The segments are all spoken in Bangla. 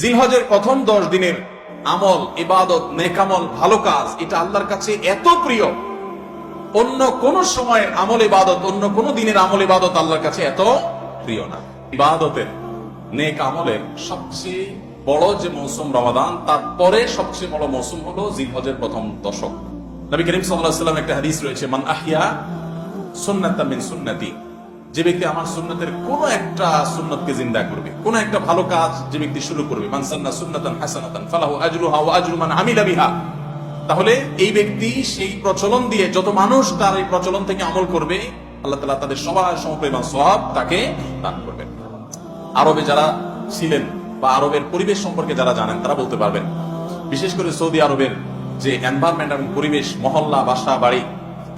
জিলহজের প্রথম 10 দিনের আমল, ইবাদত, নেকামল, ভালো কাজ, এটা আল্লাহর কাছে এত প্রিয়, অন্য কোন সময়ের আমল ইবাদত, অন্য কোন দিনের আমল ইবাদত আল্লাহর কাছে এত প্রিয় না। ইবাদতের, নেক আমলের সবচেয়ে বড় যে মৌসুম রমাদান, তারপরে সবচেয়ে বড় মৌসুম হলো জিলহজের প্রথম দশক। নবী করিম সাল্লাল্লাহু আলাইহি ওয়াসাল্লাম একটা হাদিস রয়েছে, মান আহিয়া সুন্নাতাম মিন সুন্নতি, যে ব্যক্তি আমার সুন্নতের কোন একটা সুন্নতকে জিন্দা করবে, কোন একটা ভালো কাজ যে ব্যক্তি শুরু করবে, মান সান্না সুন্নাতান হাসানাতান ফালাহু আজরুহা ওয়া আজরু মান আমিলা বিহা, তাহলে এই ব্যক্তি সেই প্রচলন দিয়ে যত মানুষ তার এই প্রচলন থেকে আমল করবে, আল্লাহ তাআলা তাদের সবার সমপরিমাণ সওয়াব তাকে দান করবেন। আরবে যারা ছিলেন বা আরবের পরিবেশ সম্পর্কে যারা জানেন তারা বলতে পারবেন, বিশেষ করে সৌদি আরবের যে এনভায়রনমেন্ট এবং পরিবেশ, মহল্লা, বাসা, বাড়ি,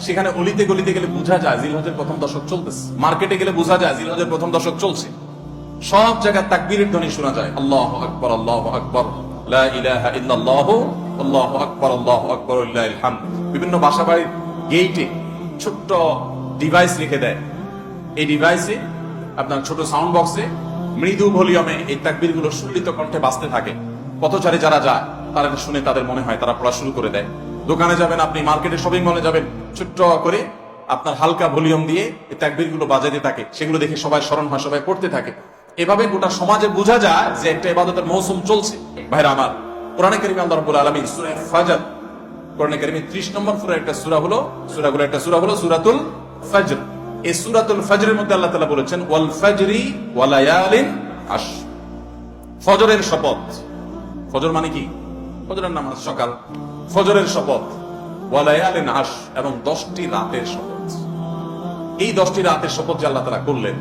সেখানে অলিতে গলিতে গেলে বোঝা যায় জিলহজের প্রথম দশক চলতেছে। মার্কেটে গেলে বোঝা যায় জিলহজের প্রথম দশক চলছে। সব জায়গায় তাকবীরের ধ্বনি শোনা যায়, আল্লাহু আকবার, আল্লাহু আকবার, লা ইলাহা ইল্লাল্লাহ, আল্লাহু আকবার, আল্লাহু আকবার, লিল্লাহিল হামদ। বিভিন্ন বাসা বাড়ির গেইটে ছোট্ট ডিভাইস রেখে দেয়, এই ডিভাইসে আপনার ছোট সাউন্ড বক্সে মৃদু ভলিউমে এই তাকবীরগুলো সুললিত কণ্ঠে বাজতে থাকে। পথচারী যারা যায় তারা শুনে তাদের মনে হয় তারা পড়া শুরু করে দেয়। দোকানে যাবেন আপনি, মার্কেটে, শপিং মলে যাবেন, ছোট্ট করে আপনার হালকা ভলিউম দিয়ে এই তাকবীরগুলো বাজাতে থাকে, সেগুলো দেখে সবাই স্মরণ হয়, সবাই পড়তে থাকে। এভাবে গোটা সমাজে বোঝা যায় যে একটা ইবাদতের মৌসুম চলছে। ভাইরা আমার, কোরআনে কারিমে আল্লাহ রাব্বুল আলামিন সূরা ফাজর, কোরআনে কারিমে 30 নম্বর সূরা একটা সূরা হলো, সূরাগুলো একটা সূরা হলো সূরাতুল ফাজর। এই সূরাতুল ফাজরের মধ্যে আল্লাহ তাআলা বলেছেন, ওয়াল ফাজরি ওয়া লায়ালিন আশর, ফজরের শপথ। ফজর মানে কি? ফজরের নামাজ, সকাল। ফজরের শপথ, ওয়া লায়ালিন আশর, এবং 10টি রাতের শপথ। এই 10টি রাতের শপথ যে আল্লাহ তাআলা করলেন,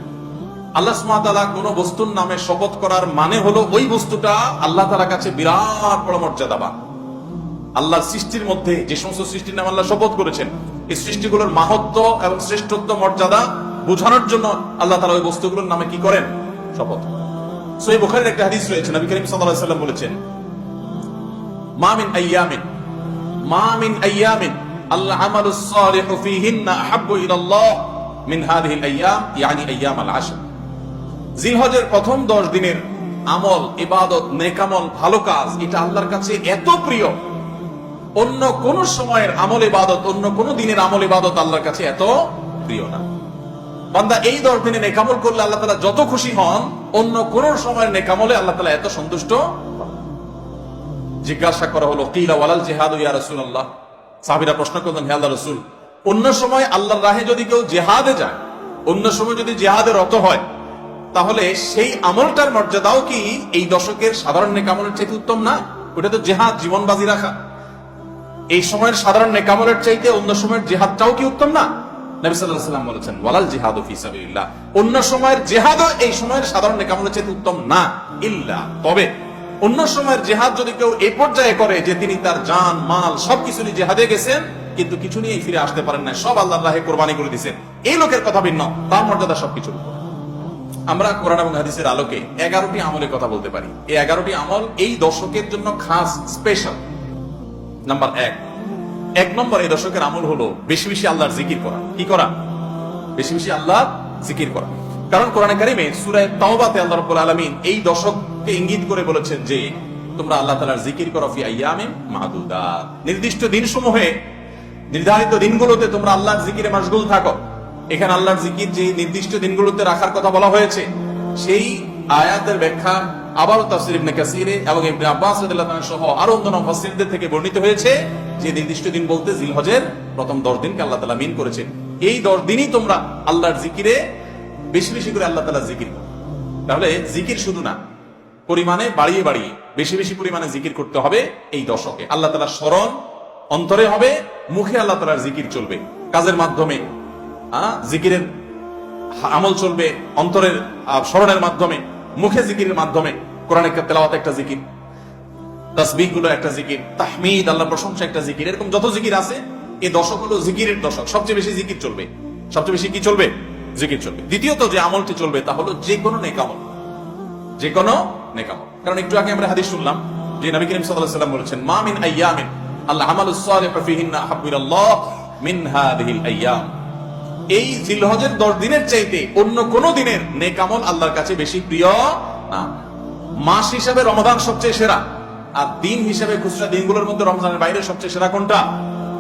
আল্লাহ সুবহানাহু ওয়া তাআলা কোন বস্তুর নামে শপথ করার মানে হলো ওই বস্তুটা আল্লাহ তাআলার কাছে বিরাট বড় মর্যাদাবান। আল্লাহর সৃষ্টির মধ্যে যে সমস্ত সৃষ্টির নামে আল্লাহ শপথ করেছেন, এই সৃষ্টিগুলোর মাহাত্ম্য এবং শ্রেষ্ঠত্ব, মর্যাদা বোঝানোর জন্য আল্লাহ তাআলা ওই বস্তুগুলোর নামে কি করেন? শপথ। সহিহ বুখারীর একটা হাদিস রয়েছে, নবী করিম সাল্লাল্লাহু আলাইহি ওয়াসাল্লাম বলেছেন, মা মিন আইয়ামিন আল আমালুস সালিহু ফীহিন্না আহাব্বু ইলাল্লাহ মিন হাযিহিল আইয়াম, ইয়ানি আইয়ামাল আশর। জিলহজের প্রথম 10 দিনের আমল, ইবাদত, নেকামল, ভালো কাজ, এটা আল্লাহর কাছে এত প্রিয়, অন্য কোন সময়ের আমল ইবাদত, অন্য কোন দিনের আমল ইবাদত আল্লাহর কাছে এত প্রিয় না। বান্দা এই 10 দিনে নেকামল করলে আল্লাহ তাআলা যত খুশি হন, অন্য কোন সময়ের নেকামলে আল্লাহ তাআলা এত সন্তুষ্ট। জিজ্ঞাসা করা হলো, কিলা ওয়ালাল জিহাদ ইয়া রাসূলুল্লাহ, সাহাবীরা প্রশ্ন করলেন, হে আল্লাহর রাসূল, অন্য সময় আল্লাহর রাহে যদি কেউ জিহাদে যায়, অন্য সময় যদি জিহাদে রত হয়, তাহলে সেই আমলটার মর্যাদাও কি এই দশকের সাধারণ নেকামলের চাইতে উত্তম না? ওটা তো জিহাদ, জীবন বাজি রাখা। এই সময়ের সাধারণ নেকামলের চাইতে অন্য সময়ের জিহাদটাও কি উত্তম না? নবী সাল্লাল্লাহু আলাইহি ওয়াসাল্লাম বলেছেন, ওয়ালাল জিহাদু ফি সাবিলিল্লাহ, অন্য সময়ের জিহাদও এই সময়ের সাধারণ নেকামলের চাইতে উত্তম না, ইল্লা, তবে অন্য সময়ের জিহাদ যদি কেউ এই পর্যায়ে করে যে তিনি তার জান, মাল সবকিছু নিয়ে জিহাদে গেছেন, কিন্তু কিছু নিয়েই ফিরে আসতে পারেন না, সব আল্লাহর রাহে কোরবানি করে দিয়েছেন, এই লোকের কথা ভিন্ন, তার মর্যাদা সবকিছুর উপর। আমরা কোরআন এবং হাদিসের আলোকে 11টি আমলের কথা বলতে পারি। এই 11টি আমল এই দশকের জন্য খাস, স্পেশাল। নাম্বার 1 নম্বর এই দশকের আমল হলো বেশি বেশি আল্লাহর জিকির করা। কি করা? বেশি বেশি আল্লাহর জিকির করা। কারণ কোরআনে কারিমে সূরা তাওবাতে আল্লাহ রাব্বুল আলামিন এই দশককে ইঙ্গিত করে বলেছেন যে তোমরা আল্লাহ তাআলার জিকির করো ফি আইয়ামিন মাদুদাত, নির্দিষ্ট দিনসমূহে, নির্ধারিত দিনগুলোতে তোমরা আল্লাহর জিকিরে মাশগুল থাকো। এখানে আল্লাহর জিকির যে নির্দিষ্ট দিনগুলোতে রাখার কথা বলা হয়েছে, সেই আয়াতের ব্যাখ্যা আবারও তাফসীর ইবনে কাসিরে এবং ইবনে আব্বাস রাদিয়াল্লাহু আনহু সহ আরো অন্যান্য মুফাসসিরদের থেকে বর্ণিত হয়েছে যে নির্দিষ্ট দিন বলতে জিলহজের প্রথম 10 দিনকে আল্লাহ তাআলা মিন করেছেন। এই 10 দিনই তোমরা আল্লাহর জিকিরে বেশি বেশি করে আল্লাহ তাআলা জিকির করো। তাহলে জিকির শুধু না, পরিমাণে বাড়িয়ে বাড়িয়ে বেশি বেশি পরিমাণে জিকির করতে হবে এই দশকে। আল্লাহ তাআলার স্মরণ অন্তরে হবে, মুখে আল্লাহ তাআলার জিকির চলবে, কাজের মাধ্যমে জিকিরের আমল চলবে, অন্তরের স্মরণের মাধ্যমে, মুখে জিকিরের মাধ্যমে। কোরআনের তেলাওয়াত একটা জিকির, তাসবিহ গুলো একটা জিকির, তাহমিদ, আল্লাহর প্রশংসা একটা জিকির। এরকম যত জিকির আছে, এই দশক হলো জিকিরের দশক। সবচেয়ে বেশি জিকির চলবে, সবচেয়ে বেশি কি চলবে? জিকির চলবে। দ্বিতীয়ত যে আমলটি চলবে তা হলো যে কোনো নেকামল, যে কোনো নেকামল। কারণ একটু আগে আমরা হাদিস শুনলাম যে নবী করিম সাল্লাল্লাহু আলাইহি ওয়াসাল্লাম বলেছেন, মা মিন আইয়ামিন আল আমালুস সালিহু ফীহিন্না আহাব্বু ইলাল্লাহ মিন হাযিহিল আইয়াম, এই জিলহজের 10 দিনের চাইতে অন্য কোন দিনের নেক আমল আল্লাহর কাছে বেশি প্রিয় না। মাস হিসাবে রমজান সবচেয়ে সেরা, আর দিন হিসাবে খুচরা দিনগুলোর মধ্যে রমজানের বাইরে সবচেয়ে সেরা কোনটা?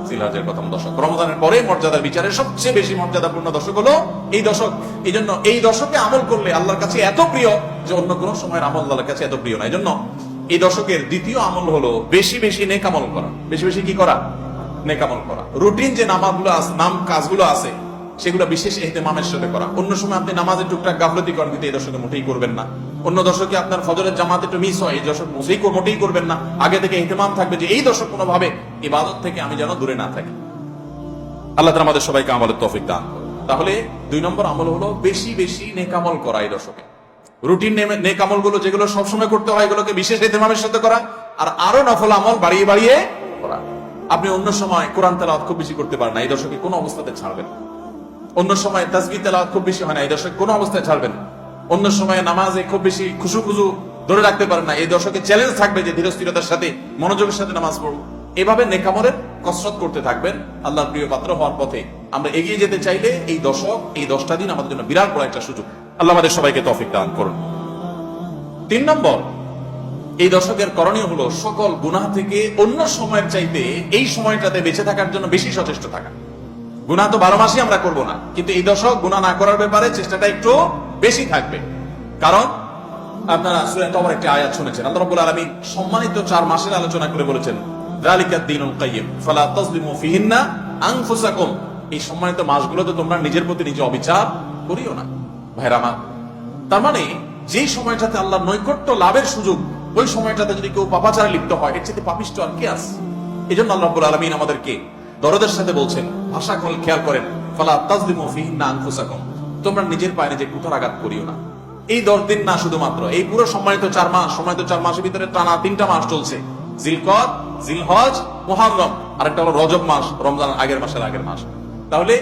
জিলহজের প্রথম দশক। রমজানের পরে মর্যাদার বিচারে সবচেয়ে বেশি মর্যাদাপূর্ণ দশক হলো এই দশক। এই জন্য এই দশকে আমল করলে আল্লাহর কাছে এত প্রিয় যে অন্য কোন সময়ের আমল আল্লাহর কাছে এত প্রিয় না। এই জন্য এই দশকের দ্বিতীয় আমল হলো বেশি বেশি নেক আমল করা। বেশি বেশি কি করা? নেক আমল করা। রুটিন যে কাজগুলো আছে সেগুলো বিশেষ ইহতিমামের সাথে করা। অন্য সময় আপনি নামাজের টুকটাক গাফলতি করেন, কিন্তু এই দশকে মোটেই করবেন না। অন্য দশকে আপনার ফজরের জামাত একটু মিস হয়, এই দশক মোটেই করবেন না। আগে থেকে ইহতিমাম থাকবে যে এই দশক কোনোভাবে ইবাদত থেকে আমি যেন দূরে না থাকি। আল্লাহ তাআলা আমাদের সবাইকে আমলের তৌফিক দান করুন। তাহলে 2 নম্বর আমল হলো বেশি বেশি নেক আমল করা এই দশকে। রুটিন নেক আমল গুলো যেগুলো সবসময় করতে হয় এগুলোকে বিশেষ ইহতিমামের সাথে করা, আর আরো নফল আমল বাড়িয়ে বাড়িয়ে করা। আপনি অন্য সময় কোরআন তেলাওয়াত খুব বেশি করতে পারেন না, এই দশকে কোনো অবস্থাতে ছাড়বেন। অন্য সময় তাসবিহ তেলাওয়াত খুব বেশি হয় না, এই দশকে কোনো অবস্থায় ছাড়বেন। অন্য সময় নামাজে খুব বেশি খুশু ধরে রাখতে পারেন না, এই দশকে চ্যালেঞ্জ থাকবে যে ধীরস্থিরতার সাথে মনোযোগের সাথে নামাজ পড়ব। এভাবে নেক আমলের কসরত করতে থাকবেন আল্লাহর প্রিয় পাত্র হওয়ার পথে। আমরা এগিয়ে যেতে চাইলে এই দশক, এই 10টা দিন আমাদের জন্য বিরাট বড় একটা সুযোগ। আল্লাহ আমাদের সবাইকে তৌফিক দান করুন। 3 নম্বর, এই দশকের করণীয় হলো সকল গুনাহ থেকে অন্য সময়ের চাইতে এই সময়টাতে বেঁচে থাকার জন্য বেশি সচেষ্ট থাকা। গুনাহ তো 12 মাসই আমরা করব না, কিন্তু এই দশক গুনাহ না করার ব্যাপারে চেষ্টাটা একটু বেশি থাকবে। কারণ আপনারা সূরা তওবার একটি আয়াত শুনেছেন, আল্লাহ রাব্বুল আলামিন সম্মানিত 4 মাসের আলোচনা করে বলেছেন, যালিকাদ দীনুল কাইয়্যিম ফালা তাজলিমু ফিহিন্না আনফুসাকুম। এই সম্মানিত মাসগুলোতে তোমরা নিজের প্রতি নিজে অবিচার করিও না। ভাইরা আমার, তার মানে যে সময়টাতে আল্লাহর নৈকট্য লাভের সুযোগ, ওই সময়টাতে যদি কেউ পাপাচারে লিপ্ত হয়, এর চেয়ে পাপিষ্ঠ আর কে আছে? এই জন্য আল্লাহ রাব্বুল আলামিন আমাদেরকে দরদের সাথে বলছেন, ভাষা খেয়াল করেন, ফালা তাজলিমু ফিহিন্না আনফুসাকুম, তোমরা নিজের পায়ে নিজে কুঠারাঘাত করিও না। এই 10 দিন না, শুধুমাত্র এই পুরো সম্মানিত 4 মাস, সম্মানিত 4 মাসের ভিতরে টানা 3টা মাস চলছে, জিলকদ, জিলহজ, মুহররম, আরেকটা হলো রজব মাস, রমজান আগের মাসের আগের মাস। তাহলে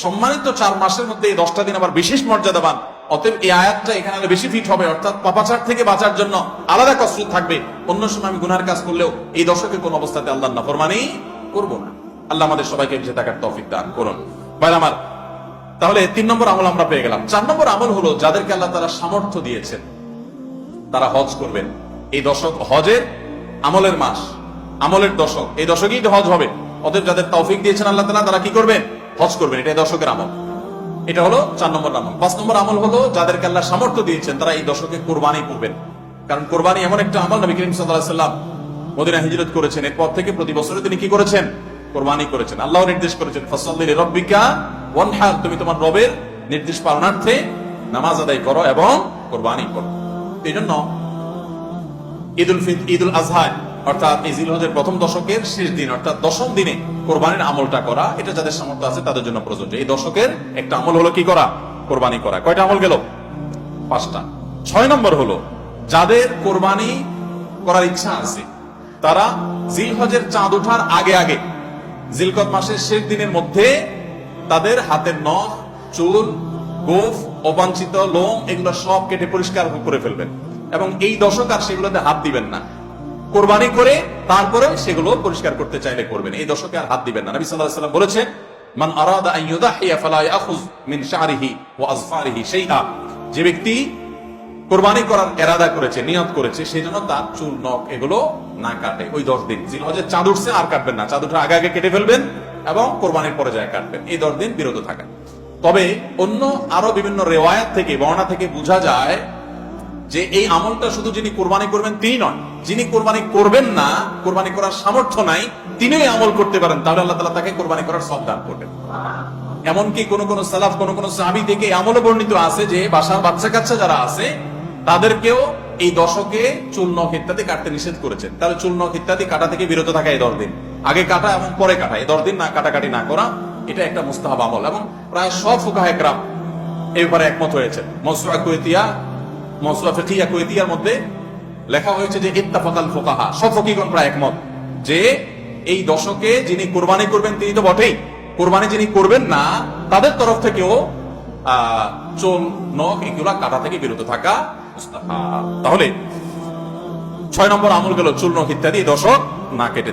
সম্মানিত 4 মাসের মধ্যে এই 10টা দিন আবার বিশেষ মর্যাদাবান। অতএব এই আয়াতটা এখানে বেশি ফিট হবে, অর্থাৎ পাপাচার থেকে বাঁচার জন্য আলাদা কসরত থাকবে। অন্য সময় আমি গুনার কাজ করলেও এই দশকে কোন অবস্থাতে আল্লাহর নাফরমানি করব না। আল্লাহ আমাদের সবাইকে বেঁচে থাকার তৌফিক দান করুন। ভাইরা আমার, তাহলে 3 নম্বর আমল আমরা পেয়ে গেলাম। 4 নম্বর আমল হলো যাদেরকে আল্লাহ তাআলা সামর্থ্য দিয়েছেন তারা হজ করবেন। এই দশক হজের আমলের মাস, আমলের দশক, এই দশকেই তো হজ হবে। অতএব যাদের তৌফিক দিয়েছেন আল্লাহ তাআলা, তারা কি করবেন? হজ করবেন। এটা দশকের আমল। এটা হলো 4 নম্বর আমল। 5 নম্বর আমল হলো যাদেরকে আল্লাহ সামর্থ্য দিয়েছেন তারা এই দশকে কুরবানি করবেন। কারণ কুরবানি এমন একটা আমল, নবী করিম সাল্লাল্লাহু আলাইহি ওয়াসাল্লাম মদিনা হিজরত করেছেন, এরপর থেকে প্রতি বছর তিনি কি করেছেন? কুরবানি করেছেন। আল্লাহ নির্দেশ করেছেন, ফাসাল্লি লিরাব্বিকা ওয়ানহার, তুমি তোমার রবের নির্দেশ পালনার্থে নামাজ আদায় করো এবং কুরবানি করো। এইজন্য ঈদুল আজহা অর্থাৎ এই জিলহজের প্রথম দশকের শেষ দিন অর্থাৎ 10ম দিনে কোরবানির আমলটা করা, এটা যাদের সামর্থ্য আছে তাদের জন্য প্রযোজ্য। এই দশকের একটা আমল হলো কি করা? কোরবানি করা। কয়টা আমল গেল? 5টা। 6 নম্বর হলো যাদের কোরবানি করার ইচ্ছা আছে তারা জিলহজের চাঁদ ওঠার আগে আগে, জিলকদ মাসের শেষ দিনের মধ্যে তাদের হাতের নখ, চুল, গোঁফ, অবাঞ্ছিত লোম এগুলো সব কেটে পরিষ্কার করে ফেলবেন এবং এই দশক আর সেগুলোতে হাত দিবেন না। কোরবানি করে তারপরে সেগুলো পরিষ্কার করতে চাইলে করবেন, এই দশকে আর হাত দিবেন না। নবী সাল্লাল্লাহু আলাইহি ওয়াসাল্লাম বলেছেন, মান আরাদা আন ইউদাহিয়া ফালা ইয়াখুয মিন শা'রিহি ওয়া আযফারিহি শাইআ, যে ব্যক্তি কোরবানি করার ইরাদা করেছে, নিয়ত করেছে, সেজন্য তার চুল, নখ এগুলো না কাটে ওই 10 দিন। জিলহজের চাঁদ উঠছে আর কাটবেন না, চাঁদ ওঠার আগে আগে কেটে ফেলবেন এবং কোরবানির পরে যায় কাটবেন। এই 10 দিন বিরত থাকা। তবে অন্য আরো বিভিন্ন রিওয়ায়াত থেকে, বর্ণনা থেকে বোঝা যায় যে এই আমলটা শুধু যিনি কোরবানি করবেন তিনি নন, যিনি কোরবানি করবেন না, কোরবানি করার সামর্থ্য নাই, তিনিও এই আমল করতে পারেন, তাহলে আল্লাহ তাআলা তাকে কোরবানি করার সওয়াব দান করবেন। এমনকি কোন কোন সালাফ, কোন কোন সাহাবী থেকে আমলও বর্ণিত আছে যে বাসার বাচ্চা কাচ্চা যারা আছে তাদেরকেও এই দশকে চুল, নখ ইত্যাদি কাটতে নিষেধ করেছেন। তাহলে চুল, নখ ইত্যাদি কাটা থেকে বিরত থাকা এই 10 দিন, আগে কাটা এবং পরে কাটা, এই 10 দিন না কাটাকাটি না করা, এটা একটা মুস্তাহাব আমল। এবং প্রায় সব ফুকাহায়ে কেরাম এই ব্যাপারে একমত হয়েছেন। মাওসুআ ফিকহিয়া কুওয়েতিয়ার মধ্যে লেখা হয়েছে যে ইত্তাফাকাল ফুকাহা, সব ফকিহগণ প্রায় একমত যে এই দশকে যিনি কোরবানি করবেন তিনি তো বটেই, কোরবানি যিনি করবেন না তাদের তরফ থেকেও চুল, নখ এগুলা কাটা থেকে বিরত থাকা মুস্তাহাব। তাহলে 6 নম্বর আমল গেল চুল, নখ ইত্যাদি দশক না কেটে থাকা।